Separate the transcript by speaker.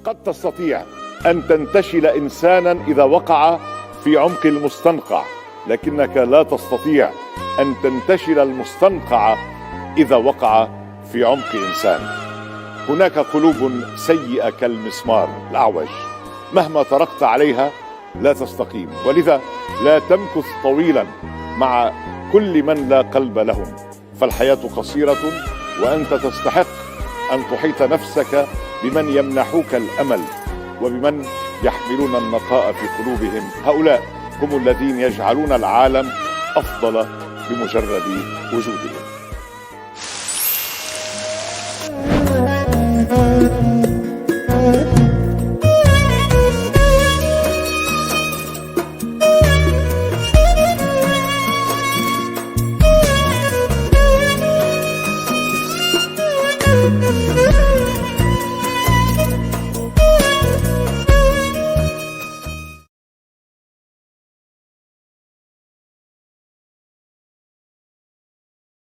Speaker 1: قد تستطيع أن تنتشل إنسانا إذا وقع في عمق المستنقع، لكنك لا تستطيع أن تنتشل المستنقع إذا وقع في عمق إنسان. هناك قلوب سيئة كالمسمار الأعوج، مهما طرقت عليها لا تستقيم، ولذا لا تمكث طويلا مع كل من لا قلب لهم، فالحياة قصيرة وأنت تستحق أن تحيط نفسك بمن يمنحوك الأمل وبمن يحملون النقاء في قلوبهم. هؤلاء هم الذين يجعلون العالم أفضل بمجرد وجودهم.